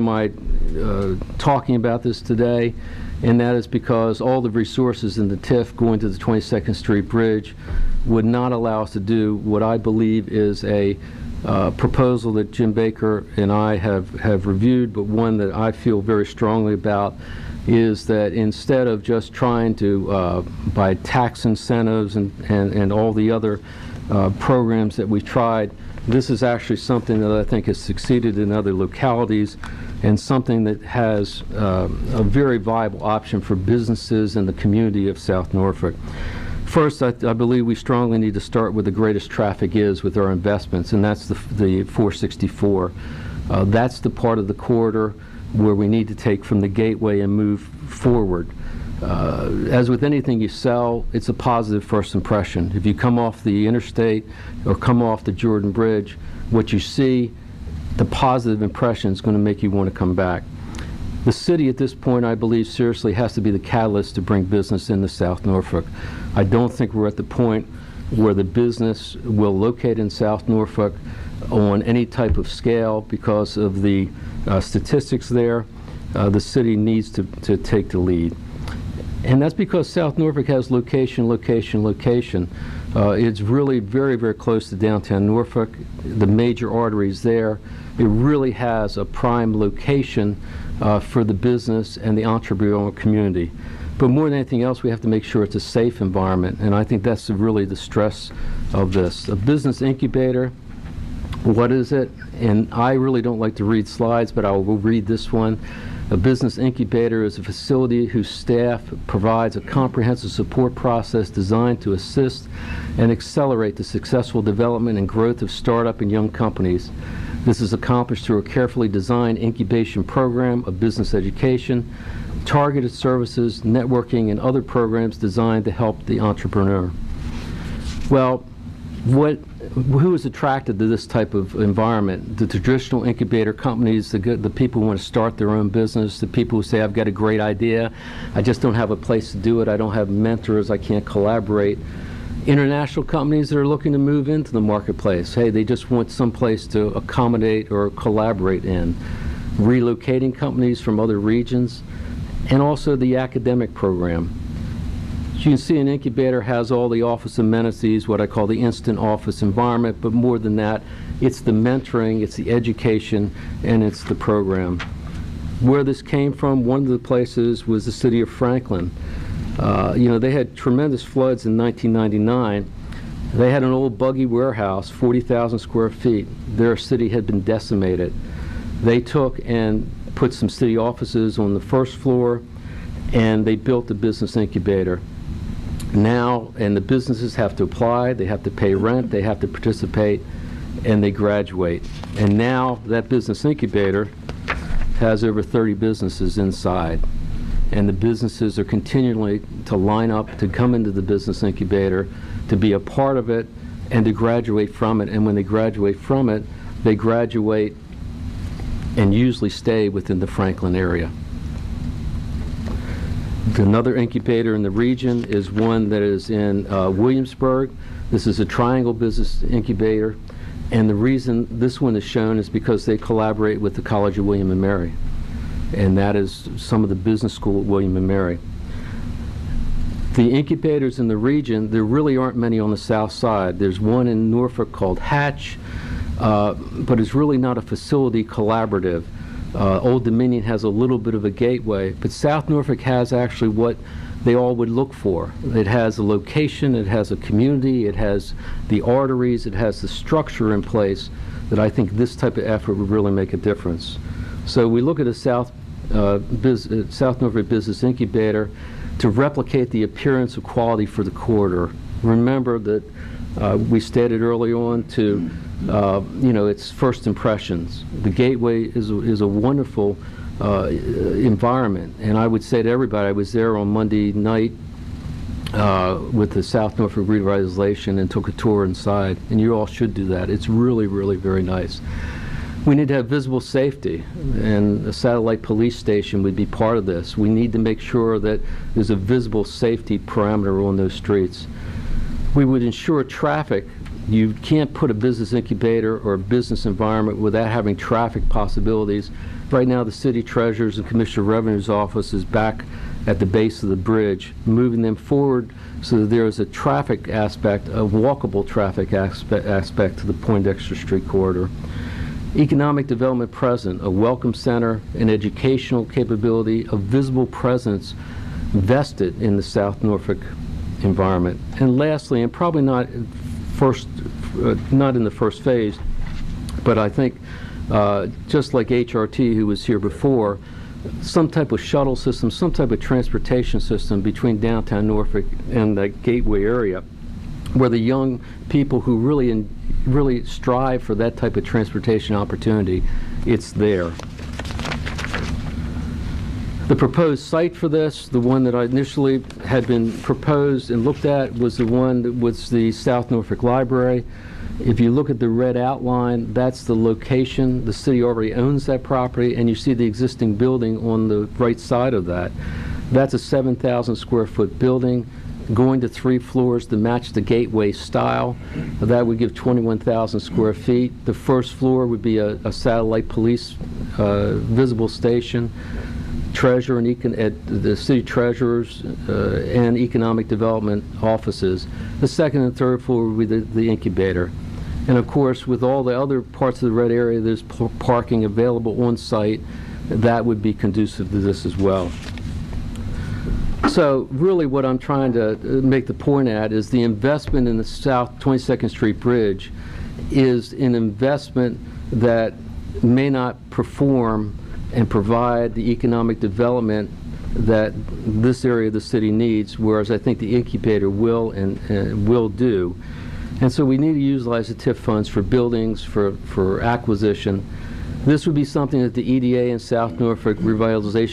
am I talking about this today? And that is because all the resources in the TIF going to the 22nd Street Bridge would not allow us to do what I believe is a proposal that Jim Baker and I have reviewed, but one that I feel very strongly about, is that instead of just trying to, by tax incentives and all the other programs that we've tried, this is actually something that I think has succeeded in other localities, and something that has a very viable option for businesses in the community of South Norfolk. First, I believe we strongly need to start where the greatest traffic is with our investments, and that's the 464. That's the part of the corridor where we need to take from the gateway and move forward. As with anything you sell, it's a positive first impression. If you come off the interstate or come off the Jordan Bridge, what you see, the positive impression is going to make you want to come back. The city at this point, I believe, seriously has to be the catalyst to bring business into South Norfolk. I don't think we're at the point where the business will locate in South Norfolk on any type of scale because of the statistics there. The city needs to take the lead. And that's because South Norfolk has location, location, location. It's really very, very close to downtown Norfolk, the major arteries there. It really has a prime location for the business and the entrepreneurial community. But more than anything else, we have to make sure it's a safe environment, and I think that's really the stress of this. A business incubator, what is it? And I really don't like to read slides, but I will read this one. A business incubator is a facility whose staff provides a comprehensive support process designed to assist and accelerate the successful development and growth of startup and young companies. This is accomplished through a carefully designed incubation program of business education, targeted services, networking, and other programs designed to help the entrepreneur. Well, who is attracted to this type of environment? The traditional incubator companies, the people who want to start their own business, the people who say, I've got a great idea, I just don't have a place to do it, I don't have mentors, I can't collaborate. International companies that are looking to move into the marketplace, hey, they just want some place to accommodate or collaborate in. Relocating companies from other regions, and also the academic program. As you can see, an incubator has all the office amenities, what I call the instant office environment, but more than that, it's the mentoring, it's the education, and it's the program. Where this came from, one of the places was the city of Franklin. They had tremendous floods in 1999. They had an old buggy warehouse, 40,000 square feet. Their city had been decimated. They took and put some city offices on the first floor, and they built a business incubator. Now, and the businesses have to apply, they have to pay rent, they have to participate, and they graduate. And now that business incubator has over 30 businesses inside. And the businesses are continually to line up to come into the business incubator, to be a part of it, and to graduate from it. And when they graduate from it, they graduate and usually stay within the Franklin area. Another incubator in the region is one that is in Williamsburg. This is a triangle business incubator, and the reason this one is shown is because they collaborate with the College of William and Mary, and that is some of the business school at William and Mary. The incubators in the region, there really aren't many on the south side. There's one in Norfolk called Hatch, but it's really not a facility collaborative. Old Dominion has a little bit of a gateway, but South Norfolk has actually what they all would look for. It has a location, it has a community, it has the arteries, it has the structure in place that I think this type of effort would really make a difference. So we look at a South Norfolk Business Incubator to replicate the appearance of quality for the corridor. Remember that we stated early on to it's first impressions. The gateway is a wonderful environment, and I would say to everybody, I was there on Monday night with the South Norfolk Revitalization and took a tour inside, and you all should do that. It's really, really very nice. We need to have visible safety, and a satellite police station would be part of this. We need to make sure that there's a visible safety parameter on those streets. We would ensure traffic. You can't put a business incubator or a business environment without having traffic possibilities Right now, the city treasurer's and commissioner of revenue's office is back at the base of the bridge, moving them forward so that there is a traffic aspect, a walkable traffic aspect to the Poindexter Street corridor. Economic development present, a welcome center, an educational capability, a visible presence vested in the South Norfolk environment. And lastly, and probably not in the first phase, but I think just like HRT, who was here before, some type of shuttle system, some type of transportation system between downtown Norfolk and the Gateway area, where the young people who really strive for that type of transportation opportunity, it's there. The proposed site for this, the one that I initially had been proposed and looked at, was the one that was the South Norfolk Library. If you look at the red outline, that's the location. The city already owns that property, and you see the existing building on the right side of that. That's a 7,000 square foot building going to 3 floors to match the Gateway style. That would give 21,000 square feet. The first floor would be a satellite police visible station, treasurer and the city treasurers and economic development offices. The second and third floor would be the incubator. And of course, with all the other parts of the red area, there's parking available on site. That would be conducive to this as well. So really what I'm trying to make the point at is the investment in the South 22nd Street Bridge is an investment that may not perform and provide the economic development that this area of the city needs, whereas I think the incubator will and will do. And so we need to utilize the TIF funds for buildings, for acquisition. This would be something that the EDA and South Norfolk Revitalization